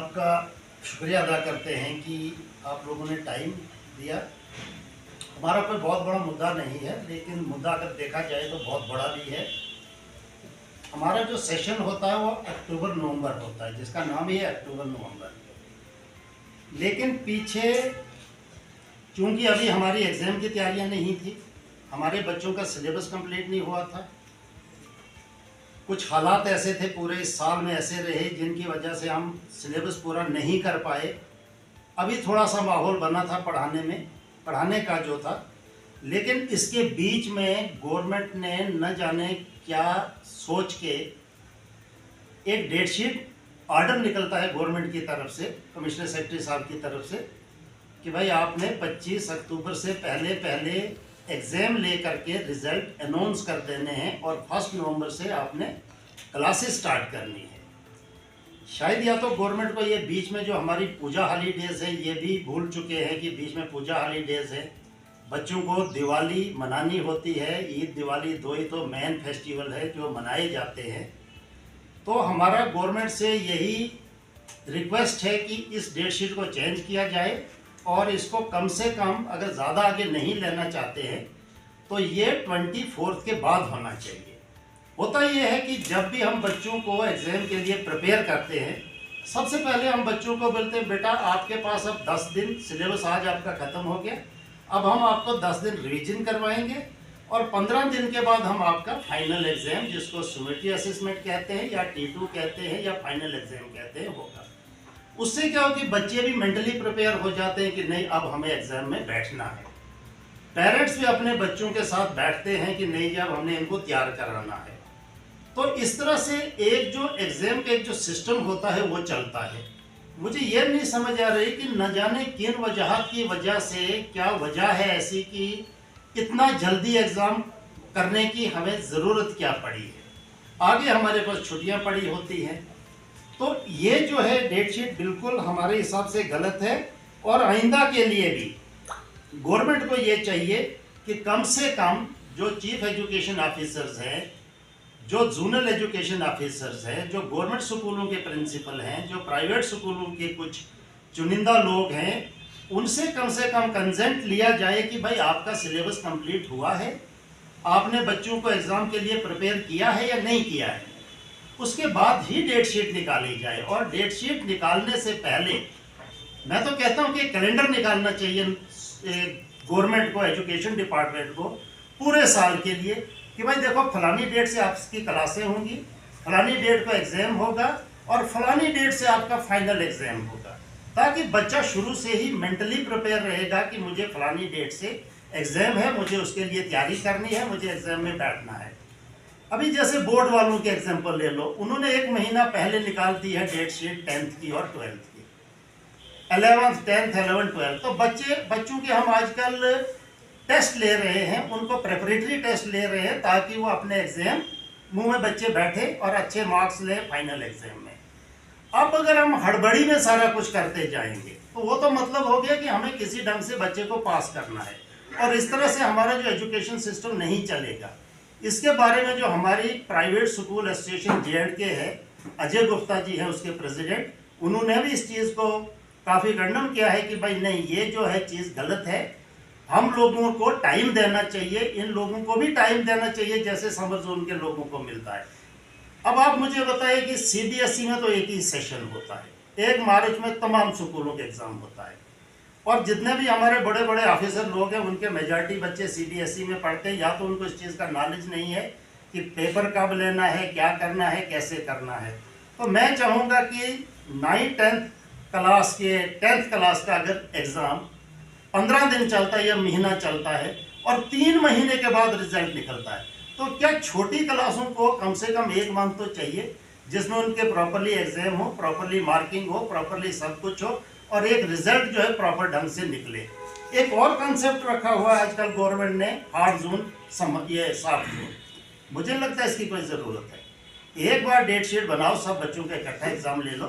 आपका शुक्रिया अदा करते हैं कि आप लोगों ने टाइम दिया। हमारा कोई बहुत बड़ा मुद्दा नहीं है, लेकिन मुद्दा अगर देखा जाए तो बहुत बड़ा भी है। हमारा जो सेशन होता है वो अक्टूबर नवंबर होता है, जिसका नाम ही है अक्टूबर नवंबर। लेकिन पीछे चूंकि अभी हमारी एग्ज़ाम की तैयारियां नहीं थी, हमारे बच्चों का सिलेबस कंप्लीट नहीं हुआ था, कुछ हालात ऐसे थे पूरे इस साल में ऐसे रहे जिनकी वजह से हम सिलेबस पूरा नहीं कर पाए। अभी थोड़ा सा माहौल बना था पढ़ाने का जो था, लेकिन इसके बीच में गवर्नमेंट ने न जाने क्या सोच के एक डेट शीट ऑर्डर निकलता है गवर्नमेंट की तरफ से, कमिश्नर सेक्रेटरी साहब की तरफ से, कि भाई आपने 25 अक्टूबर से पहले एग्ज़ाम ले करके रिज़ल्ट अनाउंस कर देने हैं और 1 नवंबर से आपने क्लासेस स्टार्ट करनी है। शायद या तो गवर्नमेंट को ये बीच में जो हमारी पूजा हॉलीडेज़ है ये भी भूल चुके हैं कि बीच में पूजा हॉलीडेज़ है, बच्चों को दिवाली मनानी होती है। ईद दिवाली दो ही तो मेन फेस्टिवल है जो मनाए जाते हैं। तो हमारा गवर्नमेंट से यही रिक्वेस्ट है कि इस डेट शीट को चेंज किया जाए और इसको कम से कम, अगर ज़्यादा आगे नहीं लेना चाहते हैं तो ये 24 के बाद होना चाहिए। होता ये है कि जब भी हम बच्चों को एग्ज़ाम के लिए प्रिपेयर करते हैं, सबसे पहले हम बच्चों को बोलते हैं बेटा आपके पास अब 10 दिन, सिलेबस आज आपका ख़त्म हो गया, अब हम आपको 10 दिन रिवीजन करवाएंगे और 15 दिन के बाद हम आपका फाइनल एग्ज़ाम, जिसको सुमेटिव असेसमेंट कहते हैं या T2 कहते हैं या फाइनल एग्ज़ाम कहते हैं, होगा। उससे क्या हो कि बच्चे भी मेंटली प्रिपेयर हो जाते हैं कि नहीं अब हमें एग्ज़ाम में बैठना है। पेरेंट्स भी अपने बच्चों के साथ बैठते हैं कि नहीं जब हमने इनको तैयार कराना है। तो इस तरह से एक जो एग्ज़ाम का एक जो सिस्टम होता है वो चलता है। मुझे ये नहीं समझ आ रही कि न जाने किन वजह की वजह से, क्या वजह है ऐसी कि इतना जल्दी एग्ज़ाम करने की हमें ज़रूरत क्या पड़ी है। आगे हमारे पास छुट्टियां पड़ी होती हैं। तो ये जो है डेट शीट बिल्कुल हमारे हिसाब से गलत है और आइंदा के लिए भी गवर्नमेंट को ये चाहिए कि कम से कम जो चीफ एजुकेशन ऑफिसर्स हैं, जो जोनल एजुकेशन ऑफिसर्स हैं, जो गवर्नमेंट स्कूलों के प्रिंसिपल हैं, जो प्राइवेट स्कूलों के कुछ चुनिंदा लोग हैं, उनसे कम कंसेंट लिया जाए कि भाई आपका सिलेबस कंप्लीट हुआ है, आपने बच्चों को एग्ज़ाम के लिए प्रिपेयर किया है या नहीं किया है। उसके बाद ही डेट शीट निकाली जाए। और डेट शीट निकालने से पहले मैं तो कहता हूँ कि कैलेंडर निकालना चाहिए गवर्नमेंट को, एजुकेशन डिपार्टमेंट को पूरे साल के लिए कि भाई देखो फलानी डेट से आपकी क्लासें होंगी, फलानी डेट को एग्ज़ाम होगा और फलानी डेट से आपका फाइनल एग्ज़ाम होगा, ताकि बच्चा शुरू से ही मेंटली प्रिपेयर रहेगा कि मुझे फलानी डेट से एग्ज़ाम है, मुझे उसके लिए तैयारी करनी है, मुझे एग्ज़ाम में बैठना है। अभी जैसे बोर्ड वालों के एग्जाम्पल ले लो, उन्होंने 1 महीना पहले निकाल दी है डेट शीट 10th की और 12th की, 11th 10th 11th 12th। तो बच्चों के हम आजकल टेस्ट ले रहे हैं, उनको प्रेपरेटरी टेस्ट ले रहे हैं ताकि वो अपने एग्ज़ाम मुंह में बच्चे बैठे और अच्छे मार्क्स ले फाइनल एग्ज़ाम में। अब अगर हम हड़बड़ी में सारा कुछ करते जाएंगे तो वो तो मतलब हो गया कि हमें किसी ढंग से बच्चे को पास करना है और इस तरह से हमारा जो एजुकेशन सिस्टम नहीं चलेगा। इसके बारे में जो हमारी प्राइवेट स्कूल एसोसिएशन J&K है, अजय गुप्ता जी हैं उसके प्रेसिडेंट, उन्होंने भी इस चीज़ को काफ़ी खंडन किया है कि भाई नहीं ये जो है चीज़ गलत है, हम लोगों को टाइम देना चाहिए, इन लोगों को भी टाइम देना चाहिए जैसे समर जोन के लोगों को मिलता है। अब आप मुझे बताइए कि CBSE में तो एक ही सेशन होता है, 1 मार्च में तमाम स्कूलों के एग्ज़ाम होता है और जितने भी हमारे बड़े बड़े ऑफिसर लोग हैं उनके मेजॉरिटी बच्चे CBSE में पढ़ते हैं। या तो उनको इस चीज़ का नॉलेज नहीं है कि पेपर कब लेना है, क्या करना है, कैसे करना है। तो मैं चाहूँगा कि 9th 10th क्लास के 10th क्लास का अगर एग्ज़ाम 15 दिन चलता है या महीना चलता है और 3 महीने के बाद रिजल्ट निकलता है, तो क्या छोटी क्लासों को कम से कम 1 मंथ तो चाहिए जिसमें उनके प्रॉपरली एग्ज़ाम हो, प्रॉपरली मार्किंग हो, प्रॉपरली सब कुछ हो और एक रिजल्ट जो है प्रॉपर ढंग से निकले। एक और कंसेप्ट रखा हुआ है आजकल गवर्नमेंट ने, हार्ड जोन, ये सॉफ्ट जोन। मुझे लगता है इसकी कोई ज़रूरत है। एक बार डेट शीट बनाओ, सब बच्चों का इकट्ठा एग्जाम ले लो।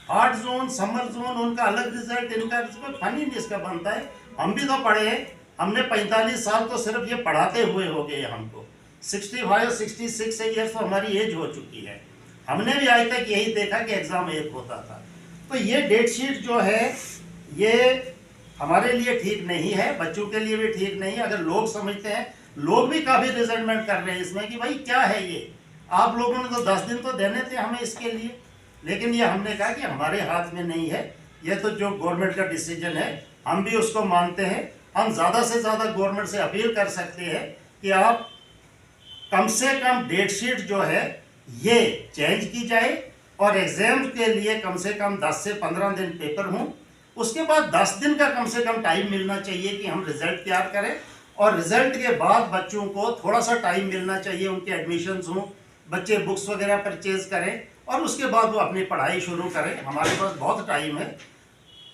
हार्ड जोन, समर जोन, उनका अलग रिजल्ट, इनका कोई फन ही नहीं इसका बनता है। हम भी तो पढ़े हैं, हमने 45 साल तो सिर्फ ये पढ़ाते हुए हो गए हमको। 65-66 ईयर्स तो हमारी एज हो चुकी है। हमने भी आज तक यही देखा कि एग्ज़ाम एक होता था। तो ये डेट शीट जो है ये हमारे लिए ठीक नहीं है, बच्चों के लिए भी ठीक नहीं है। अगर लोग समझते हैं, लोग भी काफ़ी रिजल्टमेंट कर रहे हैं इसमें कि भाई क्या है ये, आप लोगों ने तो 10 दिन तो देने थे हमें इसके लिए, लेकिन ये हमने कहा कि हमारे हाथ में नहीं है, ये तो जो गवर्नमेंट का डिसीजन है हम भी उसको मानते हैं। हम ज़्यादा से ज़्यादा गवर्नमेंट से अपील कर सकते हैं कि आप कम से कम डेट शीट जो है ये चेंज की जाए और एग्जाम के लिए कम से कम 10 से 15 दिन पेपर हों, उसके बाद 10 दिन का कम से कम टाइम मिलना चाहिए कि हम रिजल्ट तैयार करें, और रिजल्ट के बाद बच्चों को थोड़ा सा टाइम मिलना चाहिए, उनके एडमिशन्स हों, बच्चे बुक्स वगैरह परचेज करें और उसके बाद वो अपनी पढ़ाई शुरू करें। हमारे पास बहुत टाइम है,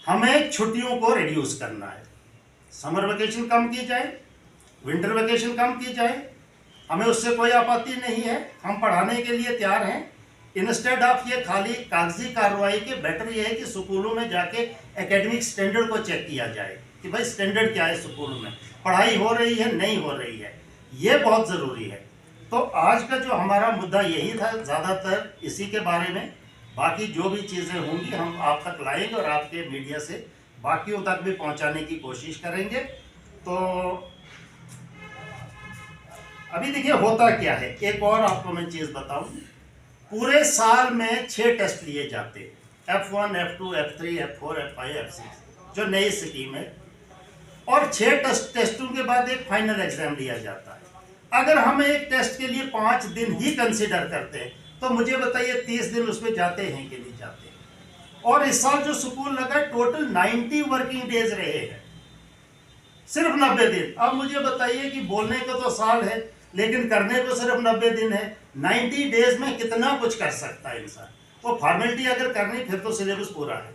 हमें छुट्टियों को रिड्यूस करना है, समर वेकेशन कम की जाए, विंटर वेकेशन कम की जाए, हमें उससे कोई आपत्ति नहीं है, हम पढ़ाने के लिए तैयार हैं। इंस्टेड ऑफ ये खाली कागजी कार्रवाई के बेटर ये है कि स्कूलों में जाके एकेडमिक स्टैंडर्ड को चेक किया जाए कि भाई स्टैंडर्ड क्या है, स्कूलों में पढ़ाई हो रही है नहीं हो रही है, ये बहुत ज़रूरी है। तो आज का जो हमारा मुद्दा यही था, ज़्यादातर इसी के बारे में। बाकी जो भी चीज़ें होंगी हम आप तक लाएंगे और आपके मीडिया से बाकियों तक भी पहुंचाने की कोशिश करेंगे। तो अभी देखिए होता क्या है, एक और आपको मैं चीज़ बताऊं, पूरे साल में 6 टेस्ट लिए जाते हैं, F1, F2, F3, F4, F5, F6 जो नई स्कीम है, और 6 टेस्टों के बाद एक फाइनल एग्जाम लिया जाता है। अगर हम एक टेस्ट के लिए 5 दिन ही कंसीडर करते हैं तो मुझे बताइए 30 दिन उसमें जाते हैं कि नहीं जाते हैं। और इस साल जो स्कूल लगा टोटल 90 वर्किंग डेज रहे हैं, सिर्फ 90 दिन। अब मुझे बताइए कि बोलने को तो साल है लेकिन करने को सिर्फ 90 दिन है। 90 डेज में कितना कुछ कर सकता है इंसान। वो फॉर्मेलिटी अगर करनी फिर तो सिलेबस पूरा है,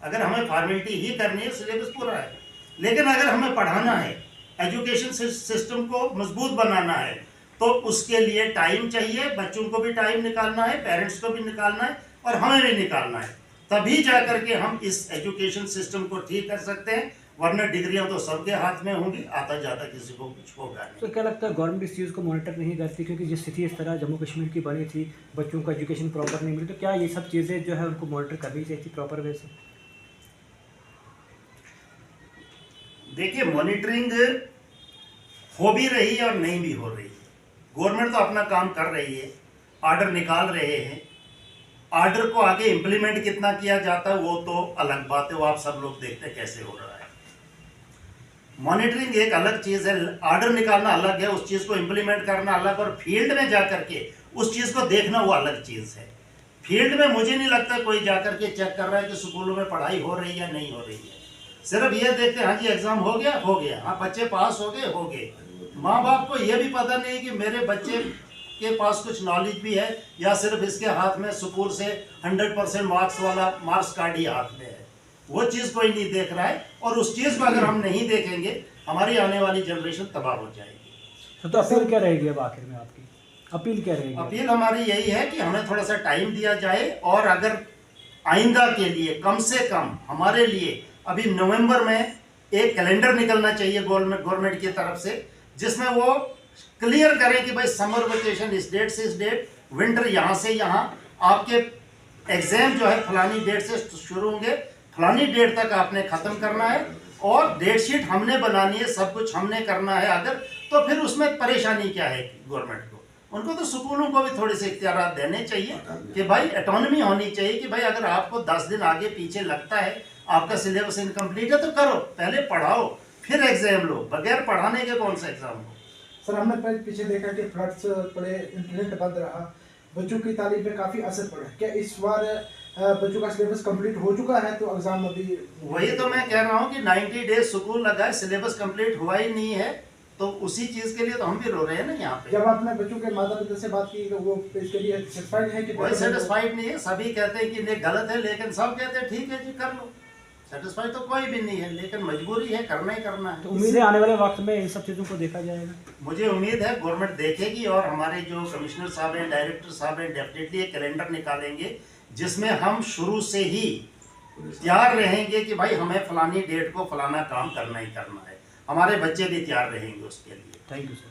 अगर हमें फॉर्मेलिटी ही करनी है सिलेबस पूरा है। लेकिन अगर हमें पढ़ाना है, एजुकेशन सिस्टम को मजबूत बनाना है, तो उसके लिए टाइम चाहिए, बच्चों को भी टाइम निकालना है, पेरेंट्स को भी निकालना है और हमें भी निकालना है, तभी जा करके हम इस एजुकेशन सिस्टम को ठीक कर सकते हैं। वरना डिग्रियां तो सबके हाथ में होंगी, आता जाता किसी को कुछ होगा नहीं। तो क्या लगता है गवर्नमेंट इस चीज़ को मॉनिटर नहीं करती, क्योंकि जिस स्थिति इस तरह जम्मू कश्मीर की बनी थी, बच्चों को एजुकेशन प्रॉपर नहीं मिली, तो क्या ये सब चीज़ें जो है उनको मॉनिटर करनी चाहिए थी प्रॉपर वे से? देखिए मॉनिटरिंग हो भी रही है और नहीं भी हो रही है। गवर्नमेंट तो अपना काम कर रही है, आर्डर निकाल रहे हैं, आर्डर को आगे इम्प्लीमेंट कितना किया जाता है वो तो अलग बात है, वो आप सब लोग देखते हैं कैसे हो रहा है। मॉनिटरिंग एक अलग चीज़ है, आर्डर निकालना अलग है, उस चीज़ को इम्प्लीमेंट करना अलग, और फील्ड में जा करके उस चीज़ को देखना वो अलग चीज़ है। फील्ड में मुझे नहीं लगता कोई जा करके चेक कर रहा है कि स्कूलों में पढ़ाई हो रही है या नहीं हो रही है। सिर्फ ये देखते हैं हाँ जी एग्जाम हो गया, हाँ बच्चे पास हो गए। माँ बाप को ये भी पता नहीं कि मेरे बच्चे के पास कुछ नॉलेज भी है या सिर्फ इसके हाथ में स्कूल से 100% मार्क्स वाला मार्क्स कार्ड ही हाथ में है, वो चीज़ कोई नहीं देख रहा है। और उस चीज़ को अगर हम नहीं देखेंगे हमारी आने वाली जनरेशन तबाह हो जाएगी। तो अपील क्या रहेगी अब आखिर में आपकी, अपील क्या रहेगी? अपील हमारी यही है कि हमें थोड़ा सा टाइम दिया जाए, और अगर आइंदा के लिए कम से कम हमारे लिए अभी नवंबर में एक कैलेंडर निकलना चाहिए गवर्नमेंट की तरफ से, जिसमें वो क्लियर करें कि भाई समर वेकेशन इस डेट से इस डेट, विंटर यहाँ से यहाँ, आपके एग्जाम जो है फलानी डेट से शुरू होंगे, फलानी डेट तक आपने ख़त्म करना है, और डेट शीट हमने बनानी है, सब कुछ हमने करना है। अगर तो फिर उसमें परेशानी क्या है गवर्नमेंट को, उनको तो स्कूलों को भी थोड़े से इख्तियार देने चाहिए कि भाई ऑटोनॉमी होनी चाहिए कि भाई अगर आपको 10 दिन आगे पीछे लगता है, आपका सिलेबस इनकम्प्लीट है, तो करो, पहले पढ़ाओ फिर एग्जाम लो, बगैर पढ़ाने के कौन सा एग्जाम हो। सर हमने पीछे देखा कि फ्लड्स पड़े, इंटरनेट बंद रहा, बच्चों की तालीम पे काफ़ी असर पड़ा। क्या इस बार बच्चों का सिलेबस कंप्लीट हो चुका है तो एग्जाम अभी? वही तो मैं कह रहा हूँ कि 90 डेज स्कूल लगा है, सिलेबस कंप्लीट हुआ ही नहीं है, तो उसी चीज़ के लिए तो हम भी रो रहे हैं ना यहाँ पे। जब आपने बच्चों के माता पिता से बात की तो वो इसके लिए सेटिस्फाइड है कि? कोई सेटिस्फाइड नहीं है, सभी कहते हैं कि ये गलत है, लेकिन सब कहते हैं ठीक है जी कर लो। सेटिस्फाइड तो कोई भी नहीं है, लेकिन मजबूरी है, करना ही करना है। तो उम्मीद है आने वाले वक्त में इन सब चीज़ों को देखा जाएगा। मुझे उम्मीद है गवर्नमेंट देखेगी, और हमारे जो कमिश्नर साहब हैं, डायरेक्टर साहब हैं, डेफिनेटली एक कैलेंडर निकालेंगे जिसमें हम शुरू से ही तैयार रहेंगे कि भाई हमें फलानी डेट को फलाना काम करना ही करना है। हमारे बच्चे भी तैयार रहेंगे उसके लिए। Thank you sir.